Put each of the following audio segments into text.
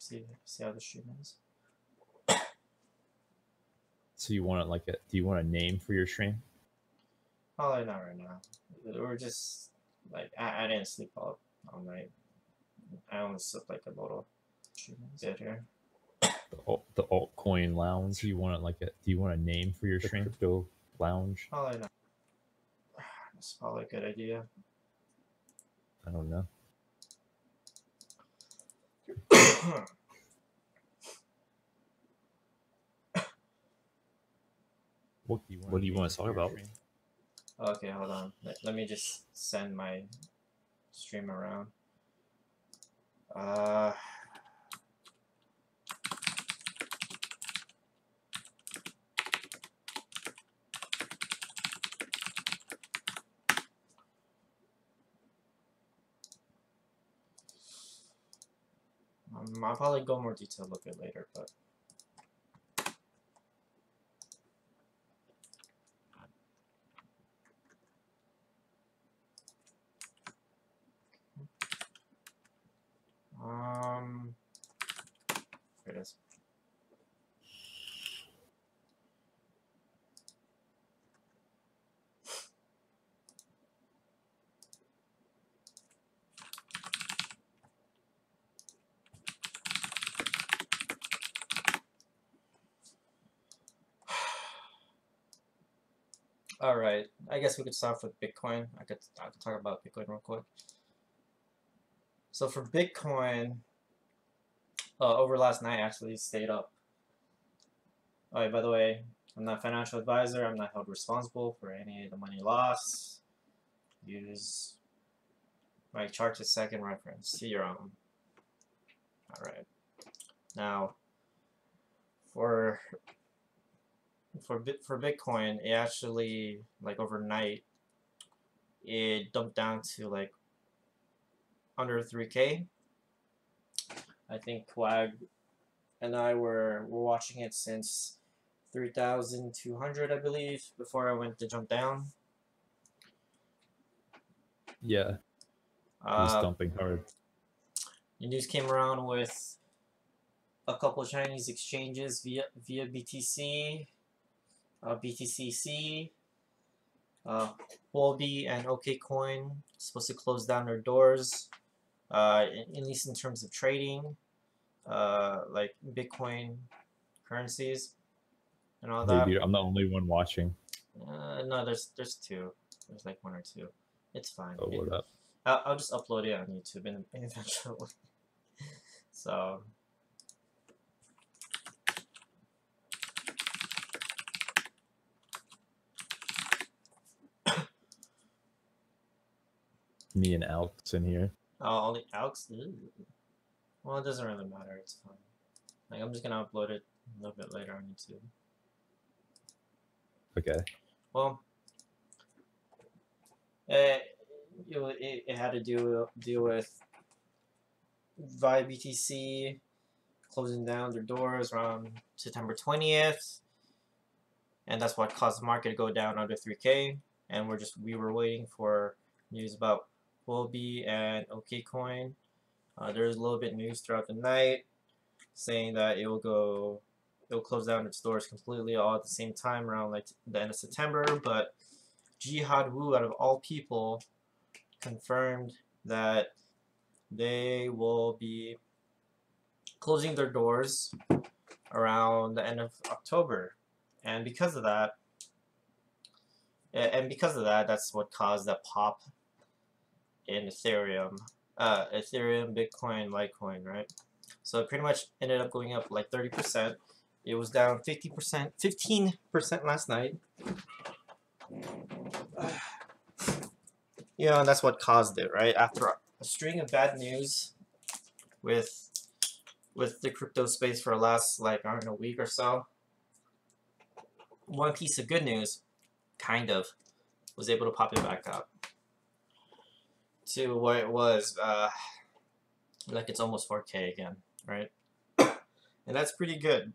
See how the stream is. So you want like do you want a name for your stream? Probably not right now. We're just like I didn't sleep all night. I only slept like a little bit here. The altcoin lounge. You want like do you want a name for your stream? Crypto lounge. Probably not. That's probably a good idea. I don't know. What do you want to talk about? Okay, hold on. Let me just send my stream around. I'll probably go more detailed a little bit later, but here it is. All right, I guess we could start with Bitcoin. I could talk about Bitcoin real quick. So for Bitcoin, over last night actually stayed up. Oh, yeah, by the way, I'm not a financial advisor. I'm not held responsible for any of the money loss. Use my chart as second reference. See your own. All right. Now, for Bitcoin, it actually, like overnight, it dumped down to like under 3K. I think Quag and I were watching it since 3,200, I believe, before I went to jump down. Yeah, it was dumping hard. The news came around with a couple of Chinese exchanges via BTC, BTCC, Huobi, and OKCoin supposed to close down their doors, at least in terms of trading, like Bitcoin currencies and all that. Dude, I'm the only one watching. No, there's two. There's like one or two. It's fine. Oh, what up? I'll just upload it on YouTube eventually. So. Me and Alex in here. Oh, only Alex? Ew. Well, it doesn't really matter. It's fine. Like, I'm just gonna upload it a little bit later on YouTube. Okay. Well, it had to deal with via BTC closing down their doors around September 20th, and that's what caused the market to go down under 3K. And we were waiting for news about Huobi and OKCoin. There's a little bit of news throughout the night saying that it'll close down its doors completely all at the same time around like the end of September. But Jihad Wu, out of all people, confirmed that they will be closing their doors around the end of October, and because of that, that's what caused that pop in Ethereum, Bitcoin, Litecoin, right? So it pretty much ended up going up like 30%. It was down 15% last night. You know, and that's what caused it, right? After a string of bad news with the crypto space for the last, like, I don't know, week or so, one piece of good news, kind of, was able to pop it back up to what it was, like it's almost 4K again, right? And that's pretty good.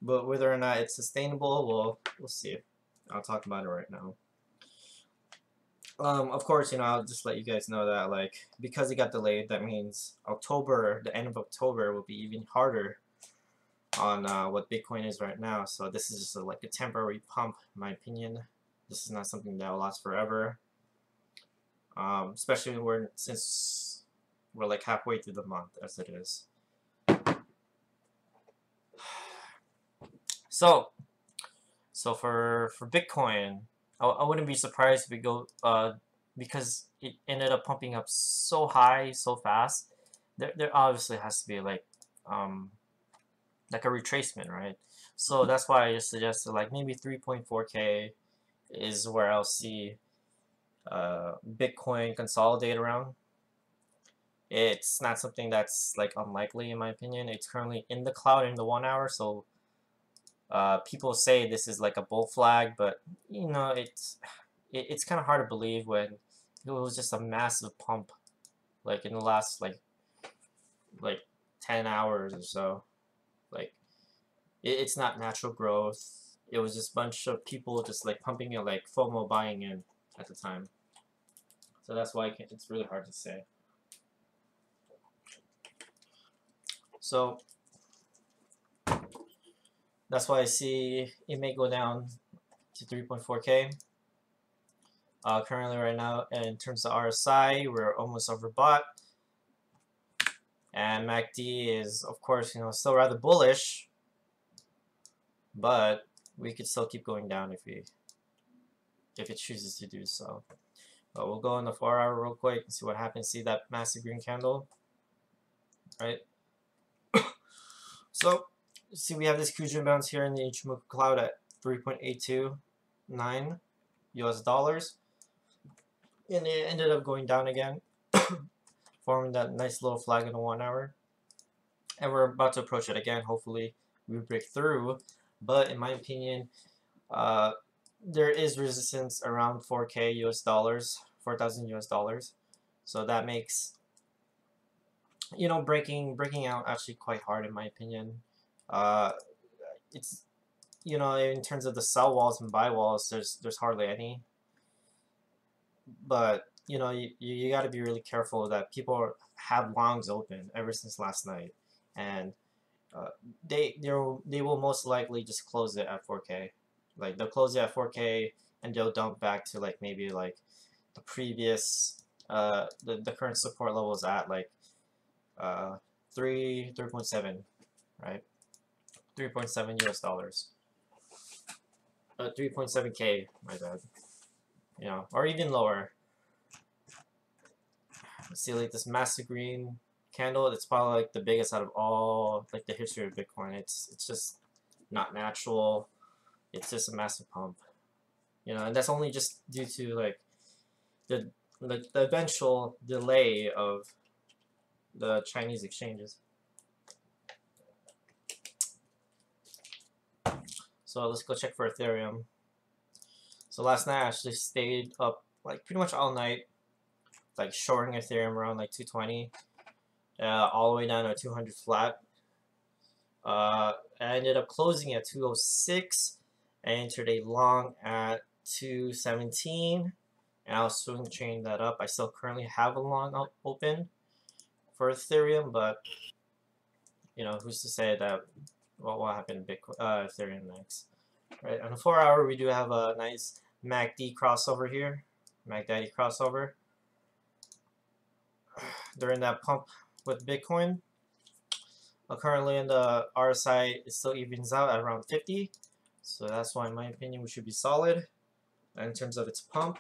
But whether or not it's sustainable, we'll see. I'll talk about it right now. Of course, I'll just let you guys know that like because it got delayed, that means October, the end of October, will be even harder on what Bitcoin is right now. So this is just like a temporary pump, in my opinion. This is not something that will last forever. Especially since we're like halfway through the month as it is. So for Bitcoin, I wouldn't be surprised if we go because it ended up pumping up so high so fast. There obviously has to be like a retracement, right? So that's why I just suggested like maybe 3.4K is where I'll see Bitcoin consolidate around. It's not something that's like unlikely in my opinion. It's currently in the cloud in the 1 hour, so people say this is like a bull flag, but it's kind of hard to believe when it was just a massive pump, like in the last like 10 hours or so. Like it's not natural growth. It was just a bunch of people just like pumping it, like FOMO buying in at the time. So that's why it's really hard to say. So that's why I see it may go down to 3.4K. Currently right now, in terms of RSI, we're almost overbought. And MACD is, of course, still rather bullish. But we could still keep going down if it chooses to do so. But we'll go on the 4 hour real quick and see what happens. See that massive green candle? Right? So, see we have this Kujo bounce here in the Ichimoku cloud at 3.829 US dollars. And it ended up going down again, forming that nice little flag in the 1 hour. And we're about to approach it again. Hopefully we break through. But in my opinion, there is resistance around 4K US dollars, 4,000 US dollars. So that makes breaking out actually quite hard in my opinion. It's in terms of the sell walls and buy walls, there's hardly any. But you got to be really careful that people have longs open ever since last night, and they will most likely just close it at 4K. Like they'll close it at 4K and they'll dump back to like maybe like the previous the current support levels at like 3.7, right? 3.7 US dollars. 3.7K, my bad. Or even lower. See like this massive green candle. It's probably like the biggest out of all like the history of Bitcoin. It's just not natural. It's just a massive pump. And that's only just due to like the eventual delay of the Chinese exchanges. So let's go check for Ethereum. So last night I actually stayed up like pretty much all night, like shorting Ethereum around like 220, all the way down to 200 flat. I ended up closing at 206. I entered a long at 217, and I'll swing chain that up. I still currently have a long open for Ethereum, but who's to say that what will happen in Bitcoin, Ethereum next? Right, on the 4 hour, we do have a nice MACD crossover here, MACD crossover. During that pump with Bitcoin, currently in the RSI, it still evens out at around 50. So that's why, in my opinion, we should be solid. And in terms of its pump,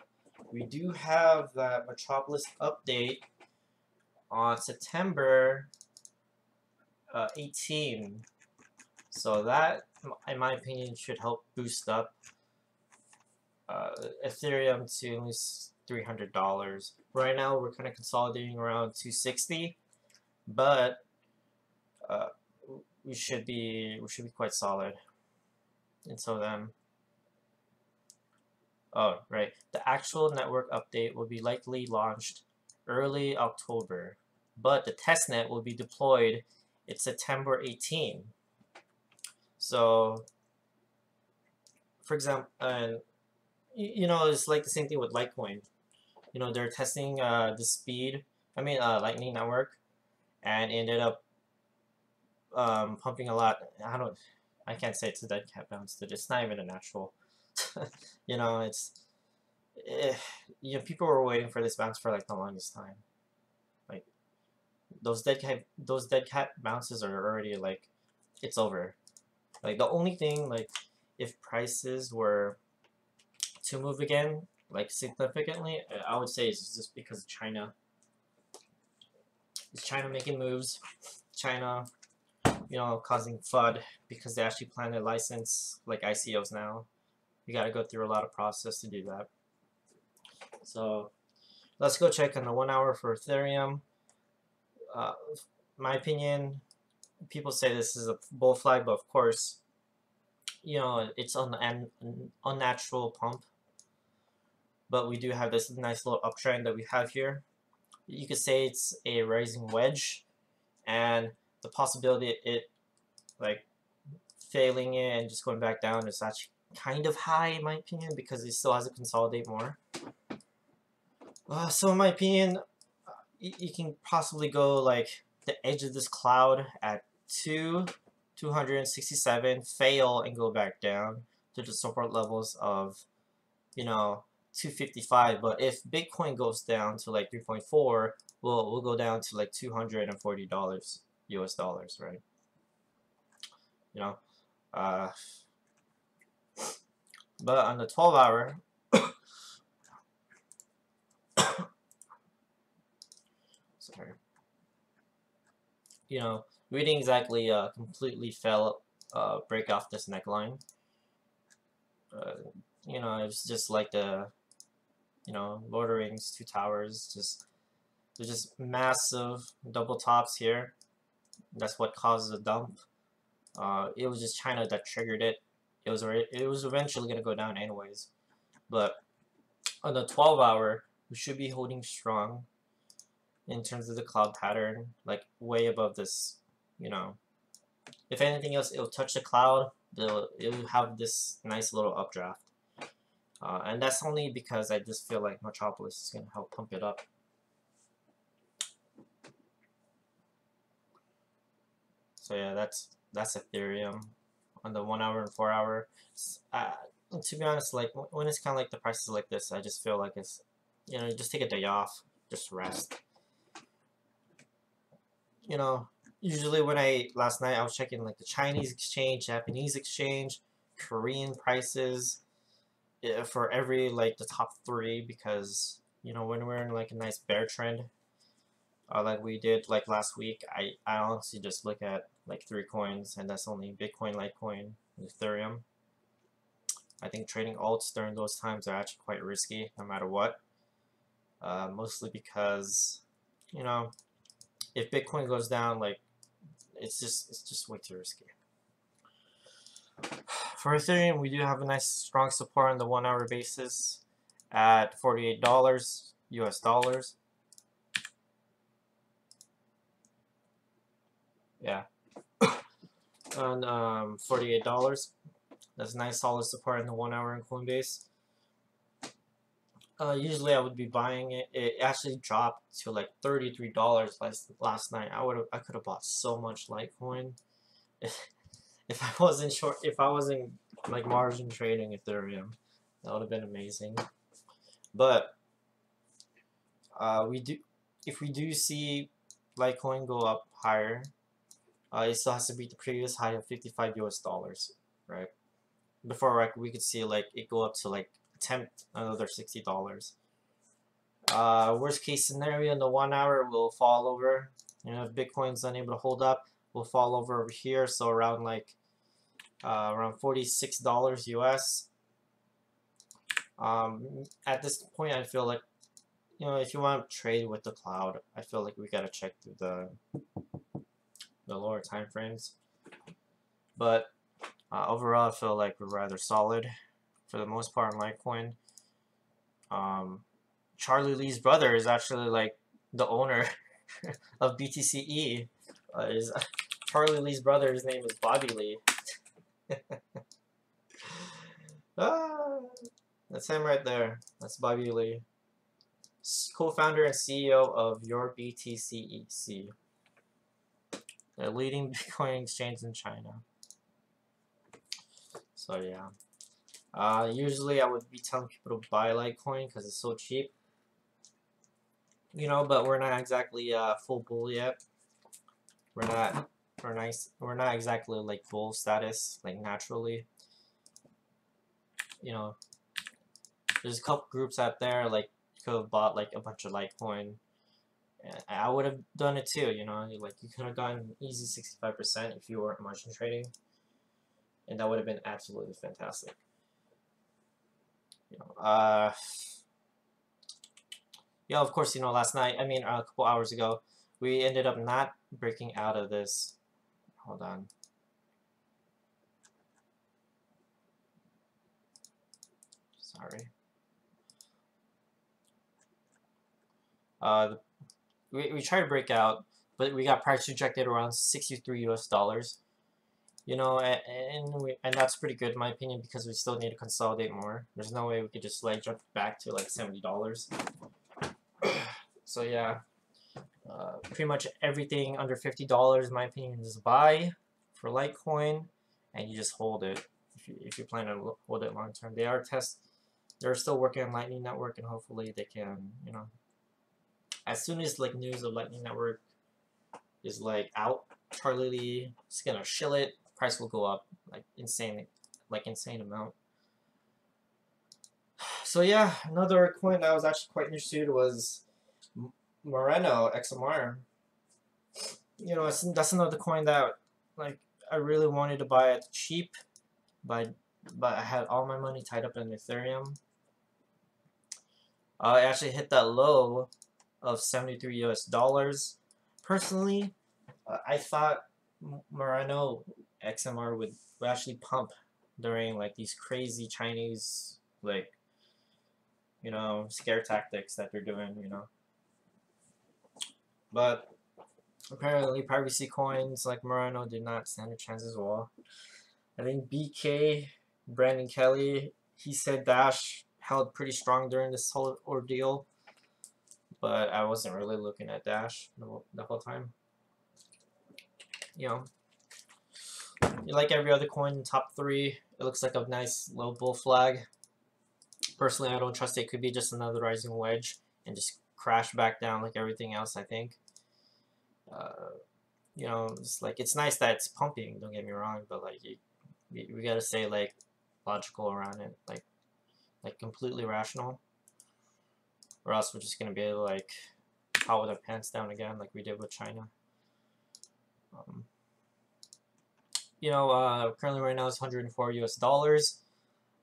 we do have that Metropolis update on September 18. So that, in my opinion, should help boost up Ethereum to at least $300. Right now, we're kind of consolidating around 260, but we should be quite solid. And so then, oh right, the actual network update will be likely launched early October, but the testnet will be deployed in September 18. So, for example, and it's like the same thing with Litecoin. you know, they're testing the speed. I mean, Lightning Network, and ended up pumping a lot. I can't say it's a dead cat bounce. It's not even a natural. You know, you know, people were waiting for this bounce for like the longest time. Like those dead cat bounces are already like, it's over. Like the only thing, like if prices were to move again, like significantly, I would say it's just because of China. Is China making moves? China, you know, causing FUD because they actually plan to license like ICOs now. You got to go through a lot of process to do that. So let's go check on the 1 hour for Ethereum. My opinion, people say this is a bull flag, but of course, you know, it's an unnatural pump. But we do have this nice little uptrend that we have here. You could say it's a rising wedge, and the possibility it like failing it and just going back down is actually kind of high in my opinion, because it still has to consolidate more. So in my opinion, you can possibly go like the edge of this cloud at 267, fail and go back down to the support levels of, you know, 255. But if Bitcoin goes down to like 3.4, we'll go down to like $240 US dollars, right? You know, but on the 12 hour, sorry, you know, we didn't exactly completely break off this neckline. You know, it was just like the, you know, Lord of the Rings, Two Towers. There's just massive double tops here. That's what causes a dump. It was just China that triggered it. It was eventually gonna go down anyways. But on the 12 hour, we should be holding strong in terms of the cloud pattern, like way above this. You know, if anything else, it'll touch the cloud. It'll have this nice little updraft. And that's only because I just feel like Metropolis is going to help pump it up. So yeah, that's Ethereum on the 1 hour and 4 hour. To be honest, like when it's kind of like the prices like this, I just feel like it's, you know, just take a day off, just rest. You know, usually when last night I was checking like the Chinese exchange, Japanese exchange, Korean prices, for every like the top 3, because you know when we're in like a nice bear trend, like we did like last week, I honestly just look at like 3 coins, and that's only Bitcoin, Litecoin, and Ethereum. I think trading alts during those times are actually quite risky, no matter what. Mostly because, you know, if Bitcoin goes down, like it's just way too risky. For Ethereum, we do have a nice strong support on the 1 hour basis at $48 US dollars. Yeah. On $48. That's nice solid support in the 1 hour in Coinbase. Usually I would be buying it. It actually dropped to like $33 last night. I could have bought so much Litecoin if I wasn't like margin trading Ethereum. That would have been amazing. But if we do see Litecoin go up higher, it still has to beat the previous high of 55 US dollars, right? Before like we could see like it go up to like tempt another $60. Worst case scenario, in the 1 hour will fall over. You know, if Bitcoin's unable to hold up, we'll fall over here. So around like around $46 US. At this point, I feel like, you know, if you want to trade with the cloud, I feel like we gotta check through the lower time frames. But overall, I feel like we're rather solid for the most part on Litecoin. Charlie Lee's brother is actually like the owner of BTCE. Charlie Lee's brother, his name is Bobby Lee. That's him right there. That's Bobby Lee. co-founder and CEO of Your BTCEC, the leading Bitcoin exchange in China. So yeah. Usually I would be telling people to buy Litecoin because it's so cheap. You know, but we're not exactly full bull yet. We're not exactly like bull status, like naturally. You know, there's a couple groups out there like could have bought like a bunch of Litecoin. And I would have done it too, you know, like you could have gotten easy 65% if you weren't margin trading, and that would have been absolutely fantastic. You know, yeah, of course, you know, last night, I mean, a couple hours ago, we ended up not breaking out of this. Hold on. Sorry. We tried to break out, but we got price rejected around 63 US dollars. You know, and that's pretty good in my opinion because we still need to consolidate more. There's no way we could just like jump back to like $70. So yeah, pretty much everything under $50, in my opinion, is a buy for Litecoin, and you just hold it if you plan to hold it long term. They're still working on Lightning Network, and hopefully they can, you know, as soon as like news of Lightning Network is like out, Charlie Lee is gonna shill it. Price will go up like insane amount. So yeah, another coin that I was actually quite interested was Moreno XMR. You know, that's another coin that like I really wanted to buy at cheap, but I had all my money tied up in Ethereum. I actually hit that low of 73 US dollars. Personally, I thought Moreno XMR would actually pump during like these crazy Chinese like, you know, scare tactics that they're doing, you know. But apparently privacy coins like Moreno did not stand a chance as well. I think BK, Brandon Kelly, he said Dash held pretty strong during this whole ordeal, but I wasn't really looking at Dash the whole time. You know, like every other coin in top 3, it looks like a nice low bull flag. Personally, I don't trust it. It could be just another rising wedge and just crash back down like everything else, I think. You know, it's like, it's nice that it's pumping, don't get me wrong, but like we gotta stay like logical around it, like completely rational, or else we're just gonna be able to like pop with our pants down again like we did with China. You know, currently right now is 104 US dollars.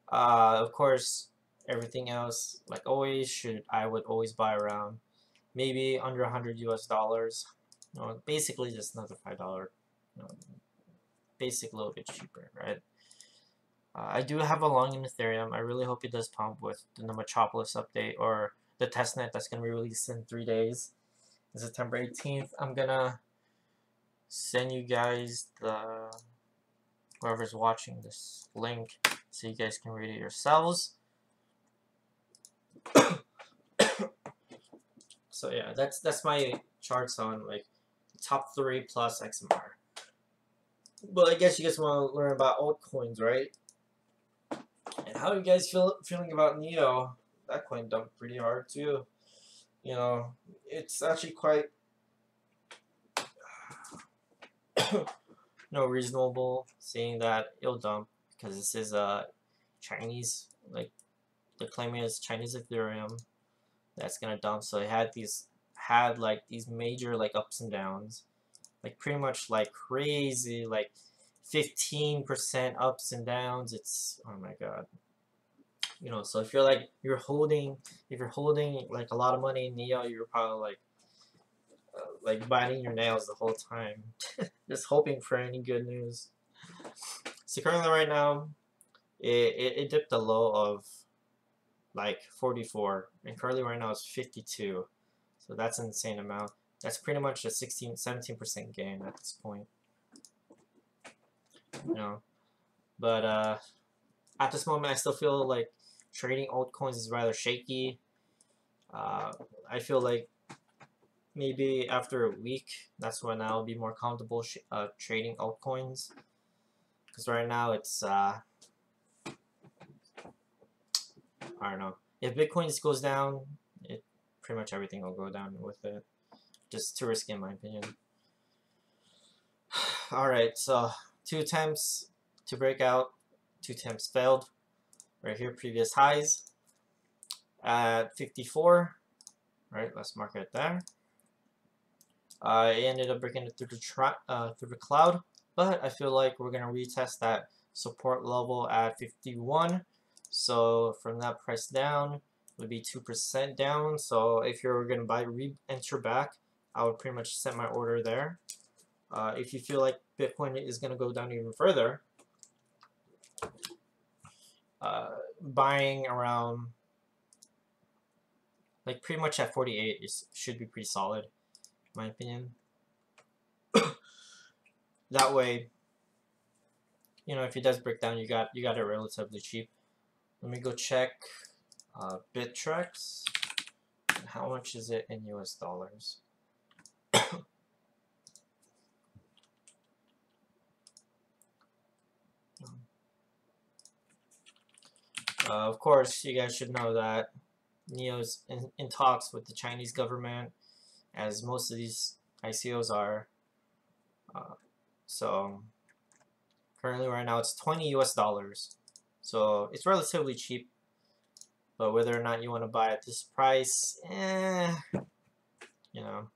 Of course, everything else, like always, I would always buy around maybe under 100 US dollars. You know, basically just another $5, you know, basic a little bit cheaper, right? I do have a long in Ethereum. I really hope it does pump with the Metropolis update or the testnet that's going to be released in 3 days. On September 18th, I'm going to send you guys whoever's watching this link so you guys can read it yourselves. So yeah, that's my charts on like top 3 plus XMR. But I guess you guys want to learn about altcoins, right? And how are you guys feeling about Neo? That coin dumped pretty hard too. You know, it's actually quite reasonable seeing that it'll dump because this is Chinese, like the claim is Chinese Ethereum that's gonna dump. So it had these major like ups and downs, like pretty much like crazy, like 15% ups and downs. It's, oh my god. You know, so if you're holding like a lot of money in Neo, you're probably like biting your nails the whole time, just hoping for any good news. So currently right now, it dipped a low of like 44, and currently right now it's 52. So that's an insane amount. That's pretty much a 17% gain at this point. You know, but at this moment I still feel like trading altcoins is rather shaky. I feel like maybe after a week, that's when I'll be more comfortable trading altcoins. Because right now it's I don't know. If Bitcoin just goes down, pretty much everything will go down with it. Just too risky in my opinion. Alright, so 2 attempts to break out, 2 attempts failed. Right here, previous highs at 54. Right, let's mark it there. It ended up breaking it through the cloud, but I feel like we're gonna retest that support level at 51. So from that price down would be 2% down. So if you're gonna buy re-enter back, I would pretty much set my order there. If you feel like Bitcoin is gonna go down even further, buying around like pretty much at 48 should be pretty solid, in my opinion. That way, you know, if it does break down, you got it relatively cheap. Let me go check Bittrex. How much is it in US dollars? Of course, you guys should know that NEO's in talks with the Chinese government, as most of these ICOs are. So currently, right now, it's 20 US dollars. So it's relatively cheap. But whether or not you want to buy at this price, you know,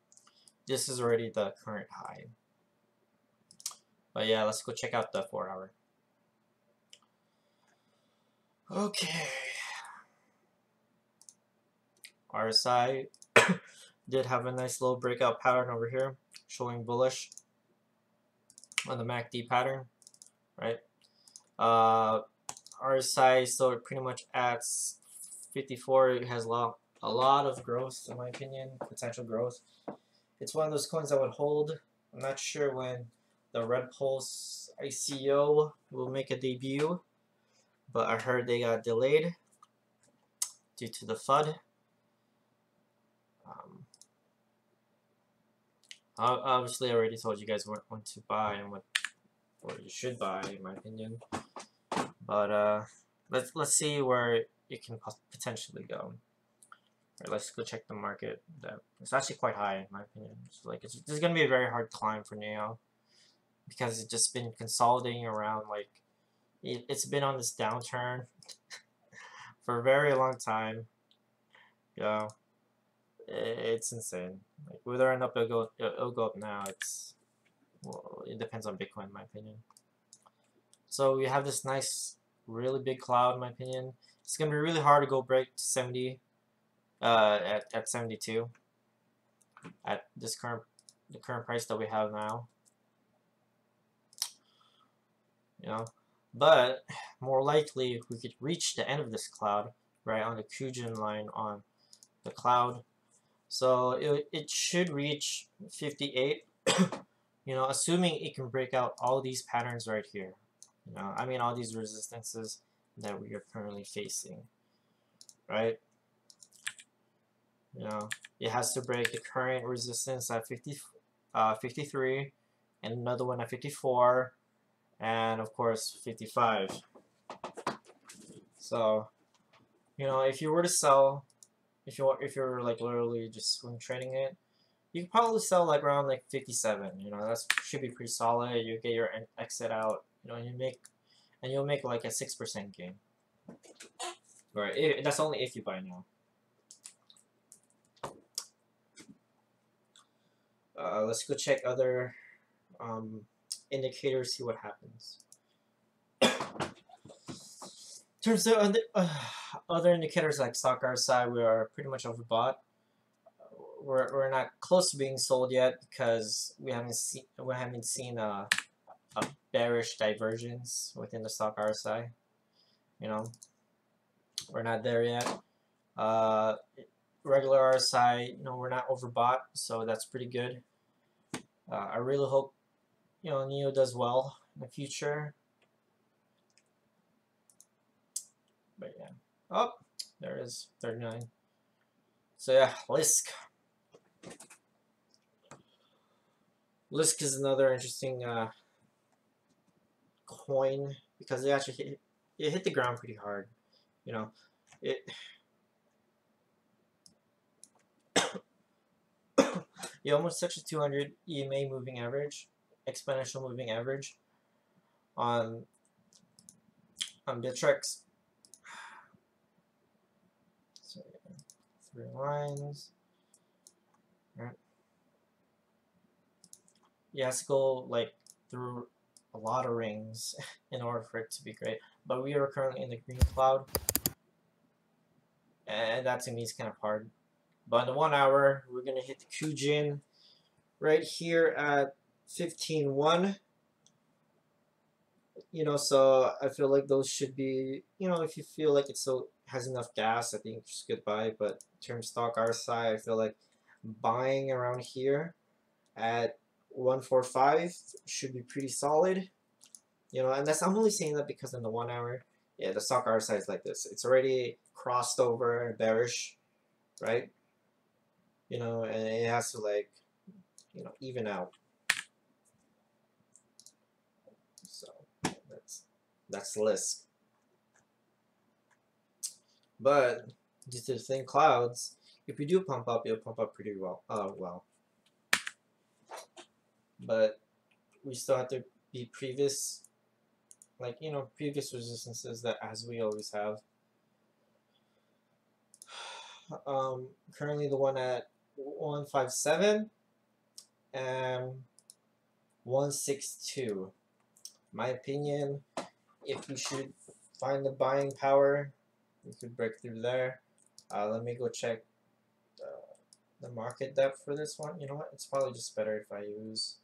this is already the current high. But yeah, let's go check out the 4-hour. Okay. RSI did have a nice little breakout pattern over here, showing bullish on the MACD pattern, right? RSI still pretty much at 54. It has a lot of growth, in my opinion, potential growth. It's one of those coins I would hold. I'm not sure when the Red Pulse ICO will make a debut, but I heard they got delayed due to the FUD. Obviously, I already told you guys what to buy and what you should buy, in my opinion. But let's see where it can potentially go. Right, let's go check the market. It's actually quite high, in my opinion. So like, this is gonna be a very hard climb for NEO because it's just been consolidating around. Like, it's been on this downturn for a very long time. Yeah, it's insane. Like, whether or not it'll go up now, well, it depends on Bitcoin, in my opinion. So we have this nice, really big cloud, in my opinion. It's gonna be really hard to go break 70 at 72 at the current price that we have now. You know, but more likely if we could reach the end of this cloud, right on the Kujin line on the cloud. So it should reach 58. You know, assuming it can break out all these patterns right here. You know, I mean all these resistances that we are currently facing, right? You know, it has to break the current resistance at 53, and another one at 54, and of course 55. So, you know, if you were to sell, if you're like literally just swing trading it, you could probably sell like around like 57. You know, that should be pretty solid. You get your exit out. You know, you'll make like a 6% gain. Right, that's only if you buy now. Let's go check other indicators, see what happens. In terms of other indicators like stock RSI, we are pretty much overbought. We're not close to being sold yet because we haven't seen a bearish divergence within the stock RSI. You know, we're not there yet. Regular RSI, you know, we're not overbought, so that's pretty good. I really hope, you know, NEO does well in the future. But yeah, oh, there it is, 39. So yeah, Lisk. Lisk is another interesting coin because it actually hit the ground pretty hard. You know, it you almost touched a 200 EMA moving average, exponential moving average on Bittrex. So 3 lines. Right. You have to go like through a lot of rings in order for it to be great. But we are currently in the green cloud, and that to me is kind of hard. But in the 1 hour, we're gonna hit the Kujin right here at 15.1. You know, so I feel like those should be, you know, if you feel like it so has enough gas, I think it's a good buy. But in terms of stock RSI, I feel like buying around here at 145 should be pretty solid. You know, and that's, I'm only saying that because in the 1 hour, yeah, the stock RSI is like this. It's already crossed over bearish, right? You know, and it has to like, you know, even out. So that's Lisk. But due to the thin clouds, if you do pump up, you'll pump up pretty well. But we still have to be previous, like, you know, previous resistances that as we always have. Currently the one at 157 and 162. My opinion, if we should find the buying power, we could break through there. Let me go check the market depth for this one. You know what? It's probably just better if I use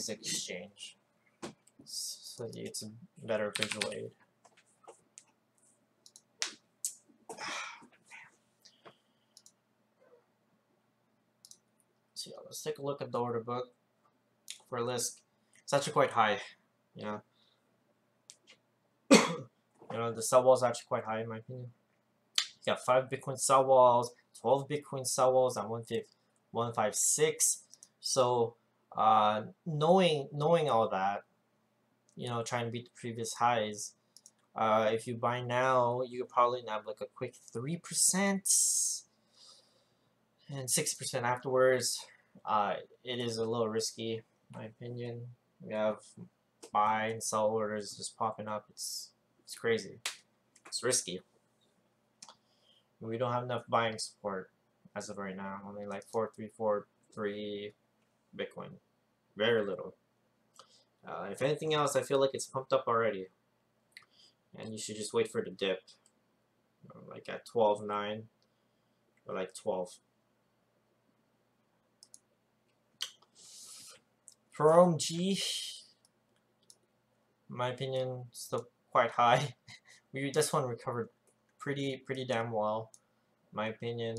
exchange, so it's a better visual aid. So yeah, let's take a look at the order book for Lisk. It's actually quite high, you know. You know, the sell wall is actually quite high in my opinion. You got 5 Bitcoin sell walls, 12 Bitcoin sell walls at 156. So knowing all that, you know, trying to beat the previous highs, if you buy now, you could probably have like a quick 3% and 6% afterwards. It is a little risky, in my opinion. We have buy and sell orders just popping up. It's crazy. It's risky. We don't have enough buying support as of right now. Only like 4,343 Bitcoin. Very little. If anything else, I feel like it's pumped up already. And you should just wait for the dip. You know, like at 12.9 or like 12. For OMG, in my opinion, still quite high. This one recovered pretty damn well, in my opinion.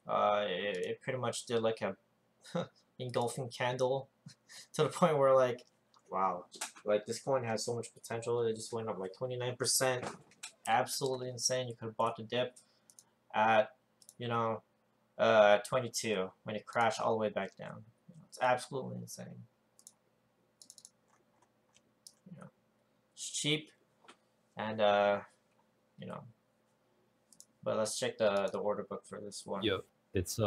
It pretty much did like a engulfing candle to the point where like, wow, like this coin has so much potential. It just went up like 29%. Absolutely insane. You could have bought the dip at, you know, 22 when it crashed all the way back down. It's absolutely insane. You know, it's cheap, and you know. But let's check the order book for this one. Yep, it's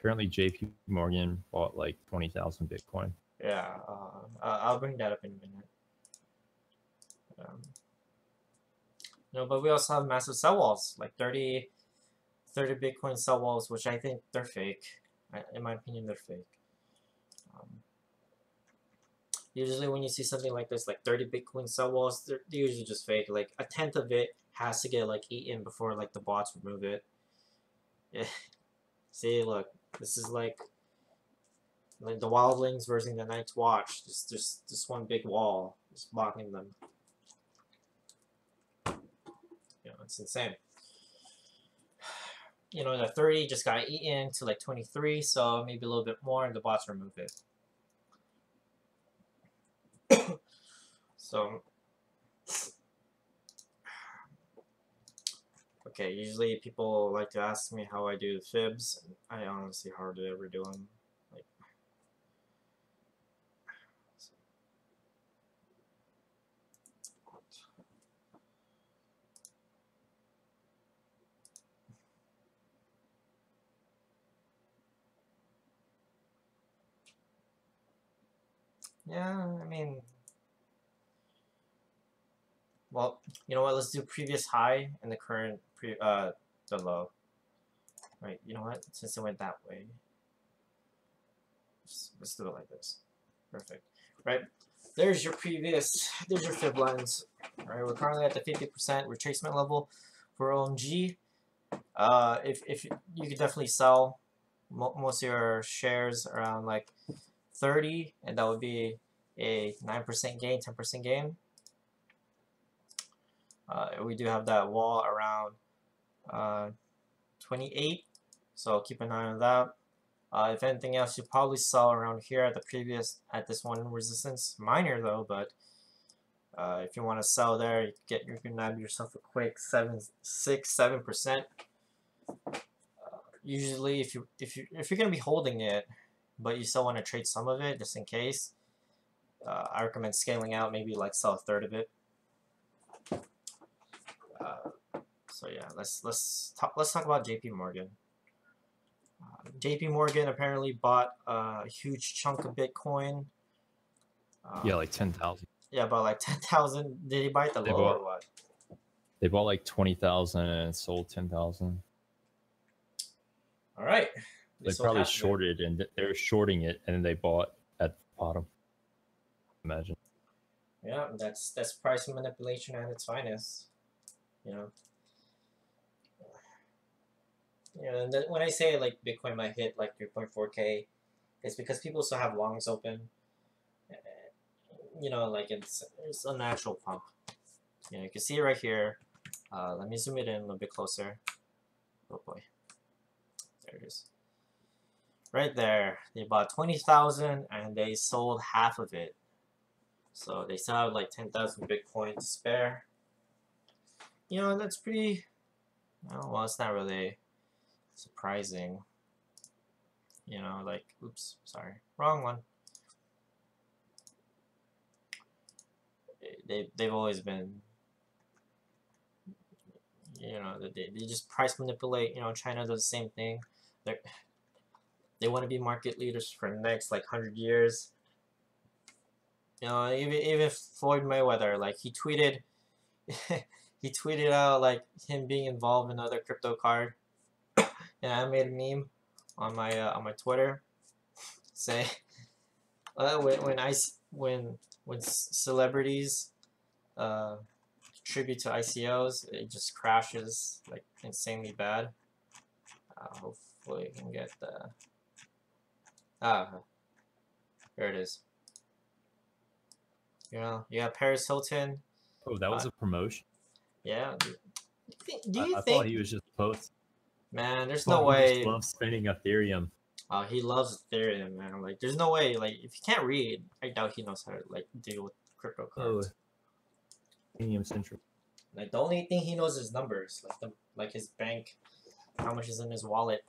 currently JP Morgan bought like 20,000 Bitcoin. Yeah, I'll bring that up in a minute. No, but we also have massive sell walls, like 30 Bitcoin sell walls, which I think they're fake. In my opinion, they're fake. Usually when you see something like this, like 30 Bitcoin sell walls, they're usually just fake. Like a tenth of it has to get like eaten before like the bots remove it. Yeah. See, look, this is like the wildlings versus the Night's Watch. Just one big wall, just blocking them. You know, it's insane. You know, the 30 just got eaten to like 23, so maybe a little bit more, and the bots remove it. So, okay, usually people like to ask me how I do the fibs. I honestly hardly ever do them. Like, yeah, I mean, well, you know what? Let's do previous high and the current the low. Right? You know what? Since it went that way, let's do it like this. Perfect. Right? There's your fib lines. Right? We're currently at the 50% retracement level for OMG. If you could definitely sell most of your shares around like 30, and that would be a 9% gain, 10% gain. We do have that wall around 28, so keep an eye on that. If anything else, you probably sell around here at this one resistance. Minor though, but if you want to sell there, you can nab yourself a quick 7%. Usually, if you're gonna be holding it, but you still want to trade some of it just in case, I recommend scaling out. Maybe like sell a third of it. So yeah, let's talk about JP Morgan. JP Morgan apparently bought a huge chunk of Bitcoin. Yeah, like 10,000. Yeah, about like 10,000. Did he buy it the low or what? They bought like 20,000 and sold 10,000. All right. They probably shorted, and they're shorting it, and then they bought at the bottom. Imagine. Yeah, that's price manipulation at its finest. You know. Yeah, and when I say like Bitcoin might hit like 3.4K, it's because people still have longs open. You know, like it's a natural pump. You know, you can see it right here. Let me zoom it in a little bit closer. Oh boy, there it is. Right there, they bought 20,000 and they sold half of it. So they still have like 10,000 Bitcoin to spare. You know, that's pretty. Well, it's not really surprising. You know, like, oops, sorry, wrong one. They've always been, you know, they just price manipulate. You know, China does the same thing. They want to be market leaders for the next like 100 years. You know, even Floyd Mayweather, like he tweeted, he tweeted out like him being involved in another crypto card, and I made a meme on my Twitter, say, when celebrities contribute to ICOs, it just crashes like insanely bad. Hopefully, we can get the here it is. You know, you have Paris Hilton. Oh, that was a promotion. Yeah. Do I you think? thought he was just post. Man, there's no way. He just loves spending Ethereum. Oh, he loves Ethereum, man. Like, there's no way. Like, if you can't read, I doubt he knows how to like deal with crypto cards. Ethereum Central. Like, the only thing he knows is numbers, like his bank, how much is in his wallet.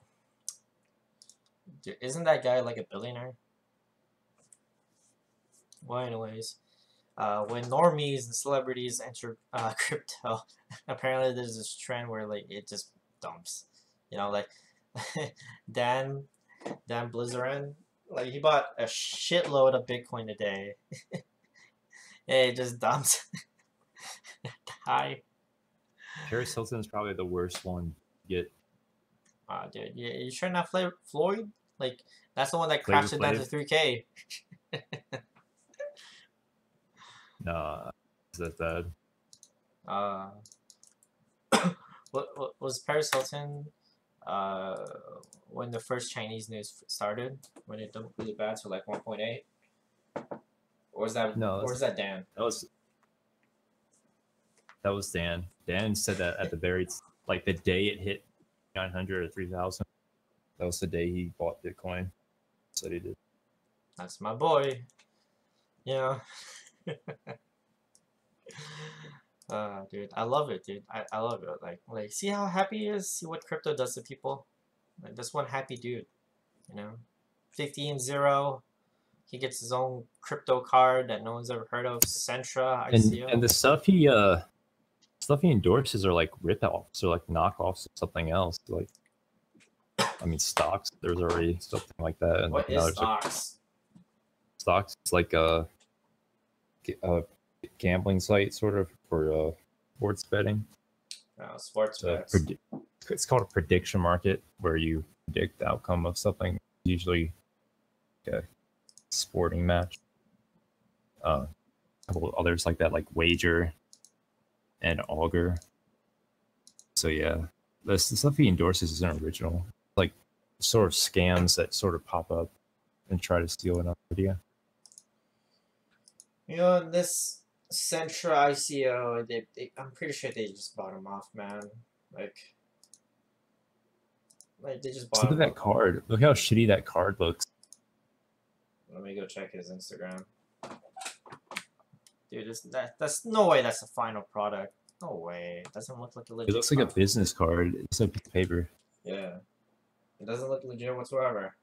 Dude, isn't that guy like a billionaire? Well, anyways, when normies and celebrities enter crypto, apparently there's this trend where like it just dumps. You know, like Dan Blizzarin, like he bought a shitload of Bitcoin today. It just dumps. Hi. Paris Hilton is probably the worst one to get. Dude, you sure not Floyd? Like that's the one that crashed it down to 3K. Nah, that's bad. What was Paris Hilton? When the first Chinese news started, when it dumped really bad to like 1.8, or was that no? Or was that Dan? That was Dan. Dan said that at the very like the day it hit 900 or 3,000. That was the day he bought Bitcoin. Said he did. That's my boy. Yeah. Dude, I love it, dude. I love it. Like, see how happy he is? See what crypto does to people? Like, this one happy dude, you know? 50-0. He gets his own crypto card that no one's ever heard of. Centra ICO. And the stuff he endorses are like rip-offs or like knockoffs of something else. Like, I mean, stocks. There's already something like that, and What now is there's like stocks? stocks. It's like a gambling site sort of for sports betting. Oh, sports So bets. it's called a prediction market where you predict the outcome of something, usually a sporting match. A couple of others like that, like Wager and Augur. So yeah, the stuff he endorses isn't original. Like sort of scams that sort of pop up and try to steal an idea. You know, this Centra ICO, I'm pretty sure they just bought him off, man. Like they just bought Look at him that off. card. Look how shitty that card looks. Let me go check his Instagram. Dude, that's no way that's the final product. No way. It doesn't look like a legit It looks like a product. business card. It's a piece of paper. Yeah. It doesn't look legit whatsoever.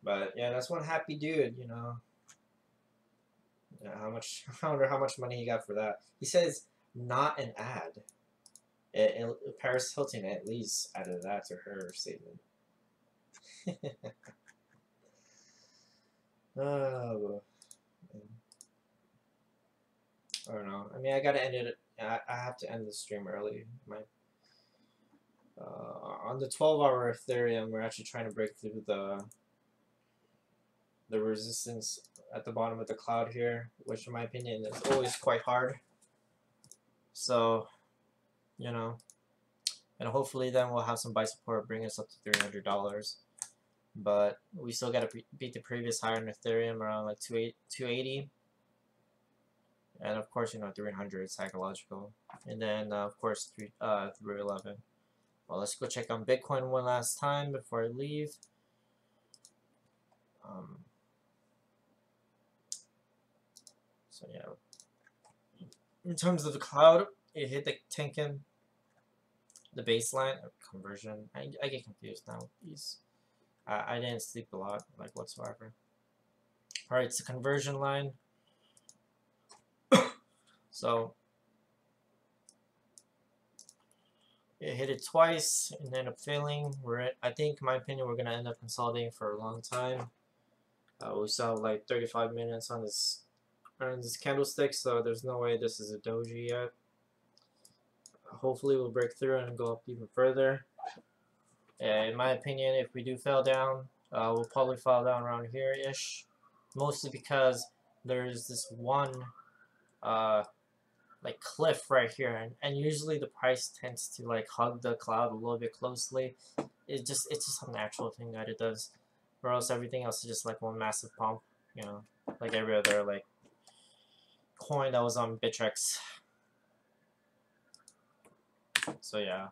But yeah, that's one happy dude, you know. Yeah, I wonder how much money he got for that. He says not an ad. Paris Hilton at least added that to her statement. Oh, I don't know. I mean, I gotta end it. I have to end the stream early. On the 12-hour Ethereum, we're actually trying to break through the resistance at the bottom of the cloud here, which in my opinion is always quite hard. So, you know, and hopefully then we'll have some buy support, bring us up to $300. But we still got to beat the previous high on Ethereum around like 280. And of course, you know, 300 psychological. And then, of course, 311. Well, let's go check on Bitcoin one last time before I leave. So, yeah. In terms of the cloud, it hit the Tenkan, the baseline conversion. I get confused now with these. I didn't sleep a lot, like whatsoever. Alright, it's a conversion line. So it hit it twice and ended up failing. I think, in my opinion, we're gonna end up consolidating for a long time. We saw like 35 minutes on this candlestick, so there's no way this is a doji yet. Hopefully, we'll break through and go up even further. In my opinion, if we do fall down, we'll probably fall down around here-ish. Mostly because there's this one like cliff right here, and usually the price tends to like hug the cloud a little bit closely. It's just a natural thing that it does, or else everything else is just like one massive pump, you know, like every other like coin that was on Bittrex. So yeah,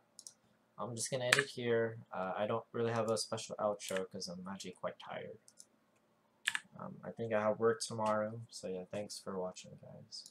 I'm just gonna end it here. I don't really have a special outro because I'm actually quite tired. I think I have work tomorrow, so yeah, thanks for watching, guys.